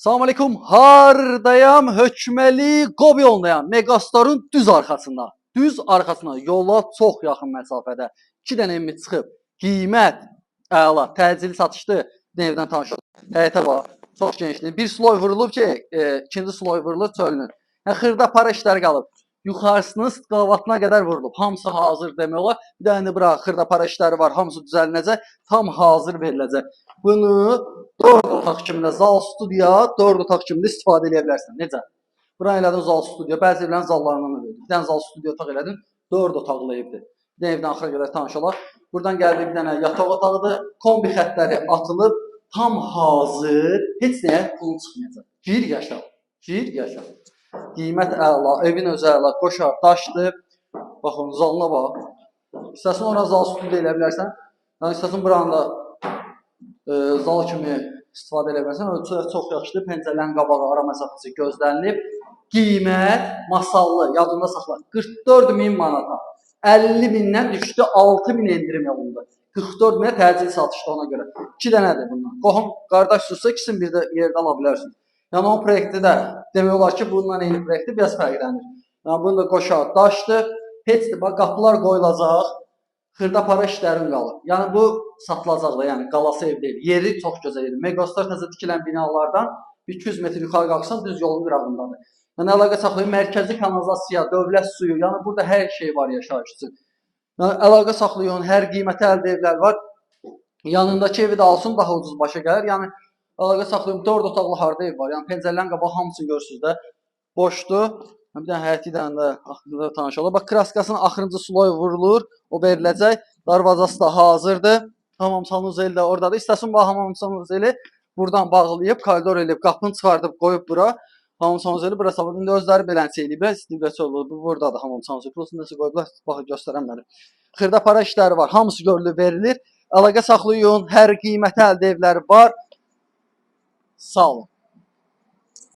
Salam aleyküm. Hardayam? Hökməli Qob yolundayam. Megastarın düz arxasında. Düz arxasında. Yola çox yaxın məsafədə. 2 dənə ümid çıxıb. Qiymət əla. Təcili satışdı. Evdən tanışıldı. Həyətə bax. Çox genişdir. Bir sloy vurulub ki, ikinci sloy vurulub çölünün. Xırda para işləri qalıb. Yuxarısının istiqavatına qədər vurulub. Hamısı hazır demək olar. Bir dənə bura xırda para işləri var. Hamısı düzəlinəcək. Tam hazır veriləcək. Bunu 4 otaq kimində zal studiya, 4 otaq kimində istifadə edə bilərsən. Necə? Bura elədin zal studiya. Bəzi evlərin zallarından da verir. Bir dənə zal studiya otaq elədin. 4 otaqlı evdir. Bir dənə evdən axıra qədər tanış olaq. Buradan gəldi bir dənə yataq otağıdır. Kombi xəttləri atılıb. Tam hazır. Heç nəyə pulun çıxmayacaq. Gir yaşa. Gir yaşa. Qiymət əla, evin özü əla, qoşar, daşdır. Baxın, zalına bax. İstəsən ora zal studiya elə bilərsən. Yəni, istəsən buranda zal kimi istifadə edə bilərsən. Ölçülər çox yaxşıdır. Pəncərələrin qabağı, ara məsafəsi gözlənilib. Qiymət masallı, yadında saxla. 44.000 manata. 50.000-dən düşdü, 6.000 endirim yolunda. 44.000-ə təcili satışdı ona görə. 2 dənədir bundan. Qohum, qardaş tutsa ikisini bir də yerdə ala bilərsin. Yəni o proyekti də demək olar ki, bundan eyni proyekti biraz fərqlənir. Yəni bunu da qoşar, daşdır. Heçdir, bax qapılar qoyulacaq. Xırda para işlərin qalır. Yəni bu satılacaq da, yəni qalası ev deyil. Yeri çox gözəl yerdir. Megastar təzə tikilən binalardan 200 metr yuxarı qalxsan düz yolun qırağındadır. Yəni əlaqə saxlayın, mərkəzi kanalizasiya, dövlət suyu, yəni burada hər şey var yaşayış üçün. Yəni əlaqə saxlayın, hər qiymətə əldə evlər var. Yanındakı evi də alsın, daha ucuz başa gəlir. Yəni əlaqə saxlayın, 4 otaqlı harda ev var. Yəni pəncərələrin qabağı hamısını görürsünüz də. Boşdur. Bir dənə həyəti ilə də axırda tanış olur. Bax, kraskasının axırıncı sloy vurulur. O veriləcək. Darvazası da hazırdır. Hamam sanuzeli də oradadır. İstəsin bax, hamam sanuzeli buradan bağlayıb, koridor eləyib, qapını çıxardıb, qoyub bura. Hamam sanuzeli bura sabah. İndi özləri belənçə eləyiblər. İstəyiblər olur. Bu buradadır hamam sanuzeli. Burası nəsə qoyublar. Baxın, göstərəm mənə. Xırda para işləri var. Hamısı görülür, verilir. Əlaqə saxlayın. Hər qiymətə əldə evləri var. Sağ olun.